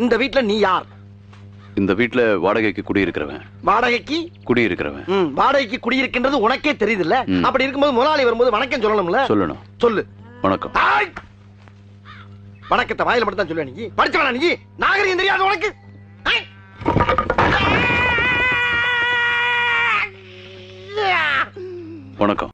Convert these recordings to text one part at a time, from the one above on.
இந்த வீட்ல நீ யார்? இந்த வீட்ல வாடகைக்கு குடியிருக்கிறவன். வாடகைக்கு குடியிருக்கிறவன். வாடகைக்கு குடியிருக்கின்றது உனக்கே தெரியுதுல்ல? அப்படி இருக்கும்போது முதலாளி வரும்போது வணக்கம் சொல்லணும்ல? சொல்லணும். சொல்லு. வணக்கம். வணக்கத்தை வாயில மட்டும் தான் சொல்லுவ நீ? படிச்சவனா நீ? நாகரிகம் தெரியாது உனக்கு? வணக்கம்.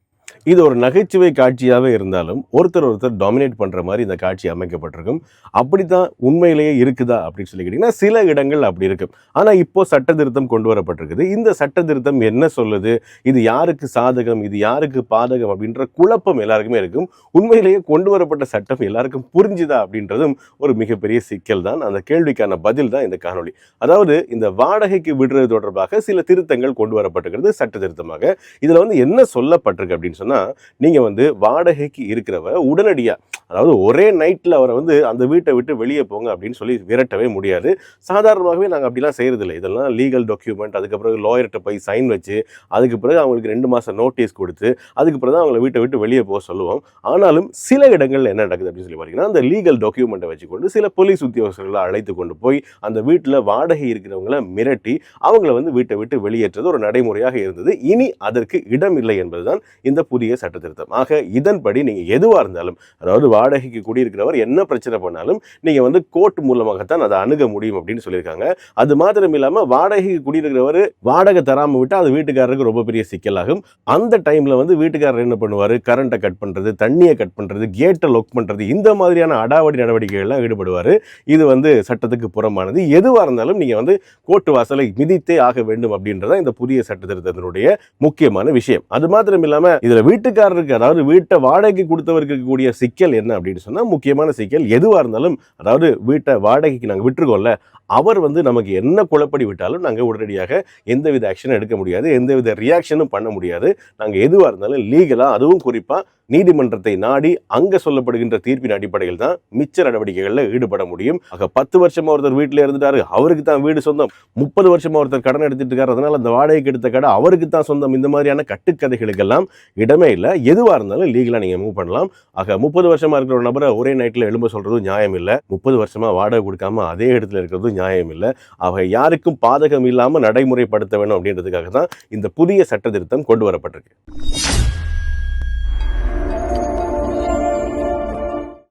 இது ஒரு நகைச்சுவை காட்சியாகவே இருந்தாலும் ஒருத்தர் டாமினேட் பண்ணுற மாதிரி இந்த காட்சி அமைக்கப்பட்டிருக்கும். அப்படி தான் உண்மையிலேயே இருக்குதா அப்படின்னு சொல்லி கேட்டிங்கன்னா சில இடங்கள் அப்படி இருக்கும். ஆனால் இப்போது சட்ட திருத்தம் கொண்டு வரப்பட்டிருக்குது. இந்த சட்ட திருத்தம் என்ன சொல்லுது, இது யாருக்கு சாதகம், இது யாருக்கு பாதகம் அப்படின்ற குழப்பம் எல்லாருக்குமே இருக்கும். உண்மையிலேயே கொண்டு வரப்பட்ட சட்டம் எல்லாருக்கும் புரிஞ்சுதா அப்படின்றதும் ஒரு மிகப்பெரிய சிக்கல் தான். அந்த கேள்விக்கான பதில் தான் இந்த காணொலி. அதாவது இந்த வாடகைக்கு விடுறது தொடர்பாக சில திருத்தங்கள் கொண்டு வரப்பட்டிருக்கிறது சட்ட திருத்தமாக. இதில் வந்து என்ன சொல்லப்பட்டிருக்கு அப்படின்னு சொன்னால், நீங்க வாடகைக்கு இருக்கிறவ உடனடியா, அதாவது ஒரே நைட்ல அவரை அந்த வீட்டை விட்டு வெளியே போங்க அப்படின்னு சொல்லி விரட்டவே முடியாது. சாதாரணமாகவே நாங்கள் அப்படிலாம் செய்யறதில்லை. இதெல்லாம் லீகல் டாக்குமெண்ட், அதுக்கப்புறம் லாயர்கிட்ட போய் சைன் வச்சு, அதுக்கு பிறகு அவங்களுக்கு 2 மாசம் நோட்டீஸ் கொடுத்து, அதுக்கு பிறகு தான் அவங்களை வீட்டை விட்டு வெளியே போக சொல்லுவோம். ஆனாலும் சில இடங்கள்ல என்ன நடக்குது அப்படின்னு சொல்லி பார்த்தீங்கன்னா, அந்த லீகல் டாக்குமெண்ட்டை வச்சுக்கொண்டு சில போலீஸ் உத்தியோகஸ்தர்களை அழைத்து கொண்டு போய் அந்த வீட்டில் வாடகை இருக்கிறவங்களை மிரட்டி அவங்கள வீட்டை விட்டு வெளியேற்றது ஒரு நடைமுறையாக இருந்தது. இனி அதற்கு இடம் இல்லை என்பதுதான் இந்த புதிய சட்ட திருத்தம். ஆக இதன்படி நீங்க எதுவா இருந்தாலும், அதாவது வாடகைக்கு குடியிருக்கிறவர் என்ன பிரச்சனை பண்ணாலும் நீங்க கோர்ட் மூலமாகத்தான் அதை அணுக முடியும் அப்படின்னு சொல்லியிருக்காங்க. அது மாத்திரம் இல்லாம வாடகைக்கு குடியிருக்கிறவர் வாடகை தராம விட்டா அது வீட்டுக்காரருக்கு ரொம்ப பெரிய சிக்கலாகும். அந்த டைம்ல வீட்டுக்காரர் என்ன பண்ணுவாரு, கரண்ட்டை கட் பண்றது, தண்ணியை கட் பண்றது, கேட்டை லொக் பண்றது, இந்த மாதிரியான அடாவடி நடவடிக்கைகள்லாம் ஈடுபடுவாரு. இது சட்டத்துக்கு புறமானது. எதுவா இருந்தாலும் நீங்க கோர்ட் வாசலை மிதித்தே ஆக வேண்டும் அப்படின்றத இந்த புதிய சட்ட திருத்தத்தினுடைய முக்கியமான விஷயம். அது மாத்திரம் இல்லாம இதுல வீட்டுக்காரருக்கு, அதாவது வீட்டை வாடகைக்கு கொடுத்தவருக்கு இருக்கக்கூடிய சிக்கல் என்ன அப்படின்னு சொன்னா, முக்கியமான சிக்கல் எதுவா இருந்தாலும், அதாவது வீட்டை வாடகைக்கு நாங்கள் விட்டுருக்கோம்ல, அவர் நமக்கு என்ன குழப்படி விட்டாலும் நாங்கள் உடனடியாக எந்தவித ஆக்ஷனும் எடுக்க முடியாது, எந்தவித ரியாக்ஷனும் பண்ண முடியாது. நாங்கள் எதுவாக இருந்தாலும் லீகலாக, அதுவும் குறிப்பாக நீதிமன்றத்தை நாடி அங்கே சொல்லப்படுகின்ற தீர்ப்பின் அடிப்படையில் தான் மிச்ச நடவடிக்கைகளில் ஈடுபட முடியும். ஆக 10 வருஷமா ஒருத்தர் வீட்டில் இருந்துட்டாரு, அவருக்கு தான் வீடு சொந்தம். 30 வருஷமா ஒருத்தர் கடன் எடுத்துட்டு இருக்காரு, அதனால அந்த வாடகைக்கு எடுத்த கடை அவருக்கு தான் சொந்தம். இந்த மாதிரியான கட்டுக்கதைகளுக்கெல்லாம் இடமே இல்லை. எதுவாக இருந்தாலும் லீகலாக நீங்கள் மூவ் பண்ணலாம். ஆக 30 வருஷமா இருக்கிற ஒரு நபரை ஒரே நைட்டில் எழும்ப சொல்றதும் நியாயம் இல்லை. 30 வருஷமா வாடகை கொடுக்காம அதே இடத்துல இருக்கிறதும் நியாயம் இல்லை. ஆக யாருக்கும் பாதகம் இல்லாமல் நடைமுறைப்படுத்த வேணும் அப்படின்றதுக்காக தான் இந்த புதிய சட்ட திருத்தம் கொண்டு வரப்பட்டிருக்கு.